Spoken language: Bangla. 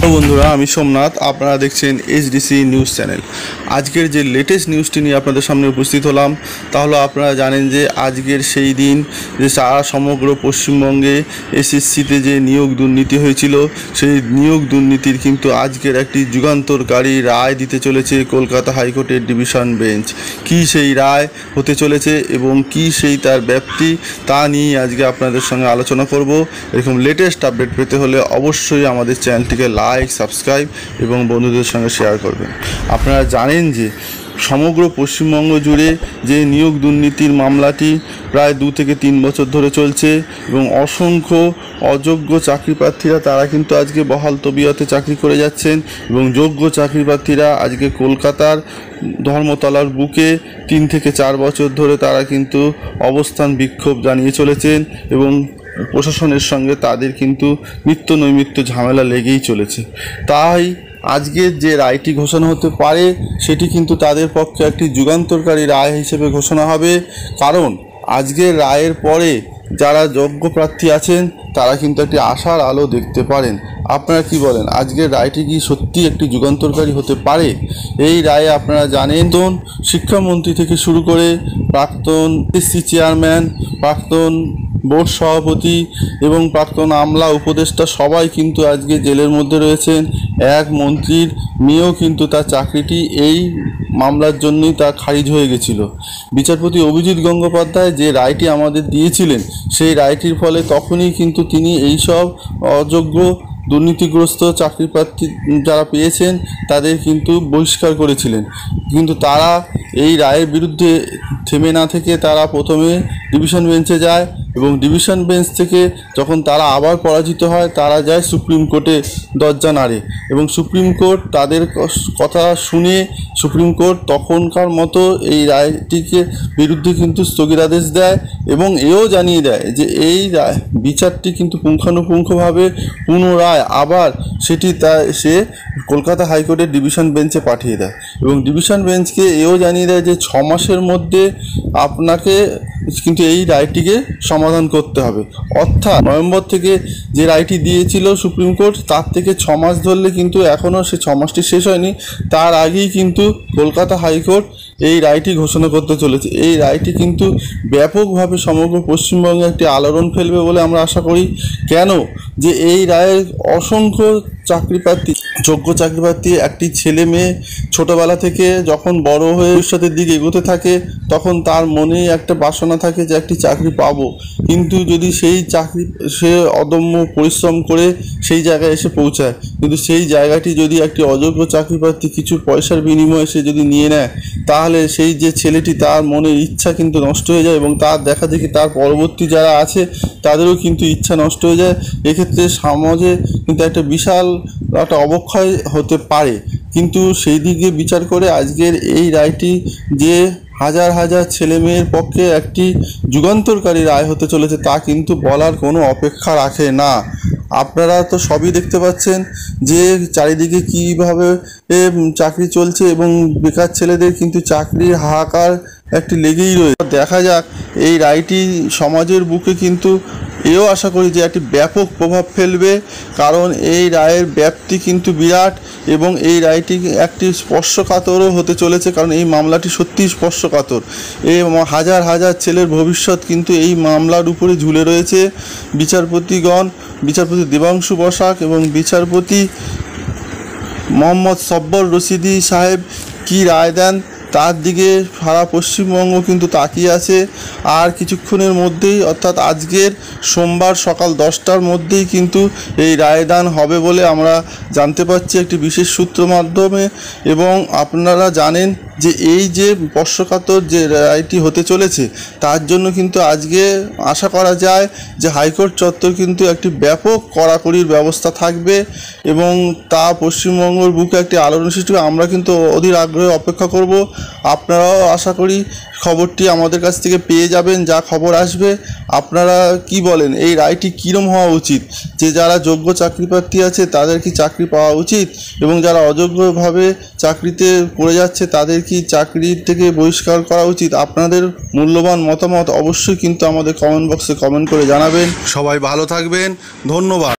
নমস্কার বন্ধুরা, আমি সোমনাথ। আপনারা দেখছেন এইচডিসি নিউজ চ্যানেল। আজকের যে লেটেস্ট নিউজটি নিয়ে আপনাদের সামনে উপস্থিত হলাম তা হলো, আপনারা জানেন যে আজকের সেই দিন যে সারা সমগ্র পশ্চিমবঙ্গে এসএসসিতে যে নিয়োগ দুর্নীতি হয়েছিল, সেই নিয়োগ দুর্নীতির কিন্তু আজকের একটি যুগান্তরকারী রায় দিতে চলেছে কলকাতা হাইকোর্টের ডিভিশন বেঞ্চ। কি সেই রায় হতে চলেছে এবং কি সেই তার ব্যাপ্তি, তা নিয়ে আজকে আপনাদের সঙ্গে আলোচনা করব। এরকম লেটেস্ট আপডেট পেতে হলে অবশ্যই আমাদের চ্যানেলটিকে লাইক, সাবস্ক্রাইব এবং বন্ধুদের সঙ্গে শেয়ার করবেন। আপনারা জানেন যে সমগ্র পশ্চিমবঙ্গ জুড়ে যে নিয়োগ দুর্নীতির মামলাটি প্রায় 2 থেকে 3 বছর ধরে চলছে এবং অসংখ্য অযোগ্য চাকরিপ্রার্থীরা তারা কিন্তু আজকে বহাল তবিয়তে চাকরি করে যাচ্ছেন এবং যোগ্য চাকরিপ্রার্থীরা আজকে কলকাতার ধর্মতলার বুকে 3 থেকে 4 বছর ধরে তারা কিন্তু অবস্থান বিক্ষোভ জানিয়ে চলেছেন এবং প্রশাসনের সঙ্গে তাদের কিন্তু নিত্য নৈমিত্য ঝামেলা লেগেই চলেছে। তাই আজকের যে রায়টি ঘোষণা হতে পারে সেটি কিন্তু তাদের পক্ষে একটি যুগান্তরকারী রায় হিসেবে ঘোষণা হবে, কারণ আজকের রায়ের পরে যারা যোগ্য প্রার্থী আছেন তারা কিন্তু একটি আশার আলো দেখতে পারেন। আপনারা কি বলেন, আজকের রায়টি কি সত্যি একটি যুগান্তরকারী হতে পারে? এই রায়ে আপনারা জানেন তো শিক্ষামন্ত্রী থেকে শুরু করে প্রাক্তন এসসি চেয়ারম্যান, প্রাক্তন বোর্ড সভাপতি এবং প্রাক্তন আমলা উপদেষ্টা সবাই কিন্তু আজকে জেলের মধ্যে রয়েছেন। এক মন্ত্রীর মেয়েও কিন্তু তার চাকরিটি এই মামলার জন্যই তা খারিজ হয়ে গেছিল। বিচারপতি অভিজিৎ গঙ্গোপাধ্যায় যে রায়টি আমাদের দিয়েছিলেন, সেই রায়টির ফলে তখনই কিন্তু তিনি এইসব অযোগ্য দুর্নীতিগ্রস্ত চাকরিপ্রার্থী যারা পেয়েছেন তাদের কিন্তু বহিষ্কার করেছিলেন। কিন্তু তারা এই রায়ের বিরুদ্ধে থেমে না থেকে তারা প্রথমে ডিভিশন বেঞ্চে যায় এবং ডিভিশন বেঞ্চ থেকে যখন তারা আবার পরাজিত হয় তারা যায় সুপ্রিম কোর্টে দরজা নাড়ে এবং সুপ্রিম কোর্ট তাদের কথা শুনে সুপ্রিম কোর্ট তখনকার মতো এই রায়টিকে বিরুদ্ধে কিন্তু স্থগিতাদেশ দেয় এবং এও জানিয়ে দেয় যে এই রায় বিচারটি কিন্তু পুঙ্খানুপুঙ্খভাবে পুনরায় আবার সেটি সে কলকাতা হাইকোর্টের ডিভিশন বেঞ্চে পাঠিয়ে দেয় এবং ডিভিশন বেঞ্চকে এও জানিয়ে দেয় যে 6 মাসের মধ্যে আপনাকে কিন্তু এই রায়টিকে সমাধান করতে হবে। অর্থাৎ নভেম্বর থেকে যে রায়টি দিয়েছিল সুপ্রিম কোর্ট, তার থেকে 6 মাস ধরলে কিন্তু এখনও সে 6 মাসটি শেষ হয়নি, তার আগেই কিন্তু কলকাতা হাইকোর্ট এই রায়টি ঘোষণা করতে চলেছে। এই রায়টি কিন্তু ব্যাপকভাবে সমগ্র পশ্চিমবঙ্গে একটি আলোড়ন ফেলবে বলে আমরা আশা করি। কেন যে এই রায়ের অসংখ্য চাকরিপ্রার্থী, যোগ্য চাকরিপ্রার্থী, একটি ছেলে মেয়ে ছোটোবেলা থেকে যখন বড় হয়ে ভবিষ্যতের দিকে এগোতে থাকে তখন তার মনে একটা বাসনা থাকে যে একটি চাকরি পাবো, কিন্তু যদি সেই চাকরি সে অদম্য পরিশ্রম করে সেই জায়গায় এসে পৌঁছায়, কিন্তু সেই জায়গাটি যদি একটি অযোগ্য চাকরিপ্রার্থী কিছু পয়সার বিনিময়ে সে যদি নিয়ে নেয়, তাহলে সেই যে ছেলেটি তার মনের ইচ্ছা কিন্তু নষ্ট হয়ে যায় এবং তার দেখা দেখি তার পরবর্তী যারা আছে তাদেরও কিন্তু ইচ্ছা নষ্ট হয়ে যায়। এক্ষেত্রে সমাজে কিন্তু একটা বিশাল একটা অবক্ষয় হতে পারে। কিন্তু সেই দিকে বিচার করে আজকের এই রায়টি যে হাজার হাজার ছেলে মেয়ের পক্ষে একটি যুগান্তরকারী রায় হতে চলেছে তা কিন্তু বলার কোনো অপেক্ষা রাখে না। আপনারা তো সবই দেখতে পাচ্ছেন যে চারিদিকে কীভাবে চাকরি চলছে এবং বেকার ছেলেদের কিন্তু চাকরির হাহাকার একটি লেগেই রয়েছে। দেখা যাক এই রায়টি সমাজের বুকে কিন্তু এও আশা করি যে একটি ব্যাপক প্রভাব ফেলবে, কারণ এই রায়ের ব্যাপ্তি কিন্তু বিরাট এবং এই রায়টি একটি স্পর্শকাতরও হতে চলেছে, কারণ এই মামলাটি সত্যিই স্পর্শকাতর। এই হাজার হাজার ছেলের ভবিষ্যৎ কিন্তু এই মামলার উপরে ঝুলে রয়েছে। বিচারপতি দেবাংশু বসাক এবং বিচারপতি মোহাম্মদ সব্বর রশিদি সাহেব কি রায় দেন তার দিকে সারা পশ্চিমবঙ্গ কিন্তু তাকিয়ে আছে। আর কিছুক্ষণের মধ্যেই অর্থাৎ আজকের সোমবার সকাল 10টার মধ্যেই কিন্তু এই রায়দান হবে বলে আমরা জানতে পারছি একটি বিশেষ সূত্র মাধ্যমে। এবং আপনারা জানেন যে এই যে স্পর্শকাতর যে রায়টি হতে চলেছে তার জন্য কিন্তু আজকে আশা করা যায় যে হাইকোর্ট চত্বর কিন্তু একটি ব্যাপক কড়াকড়ির ব্যবস্থা থাকবে এবং তা পশ্চিমবঙ্গের বুকে একটি আলোড়ন সৃষ্টি হবে। আমরা কিন্তু অধীর আগ্রহে অপেক্ষা করব। আপনারাও আশা করি খবরটি আমাদের কাছ থেকে পেয়ে যাবেন যা খবর আসবে। আপনারা কি বলেন, এই রায়টি কীরকম হওয়া উচিত? যে যারা যোগ্য চাকরিপ্রার্থী আছে তাদের কি চাকরি পাওয়া উচিত এবং যারা অযোগ্যভাবে চাকরিতে পড়ে যাচ্ছে তাদের কি চাকরি থেকে বহিষ্কার করা উচিত? আপনাদের মূল্যবান মতামত অবশ্যই কিন্তু আমাদের কমেন্ট বক্সে কমেন্ট করে জানাবেন। সবাই ভালো থাকবেন, ধন্যবাদ।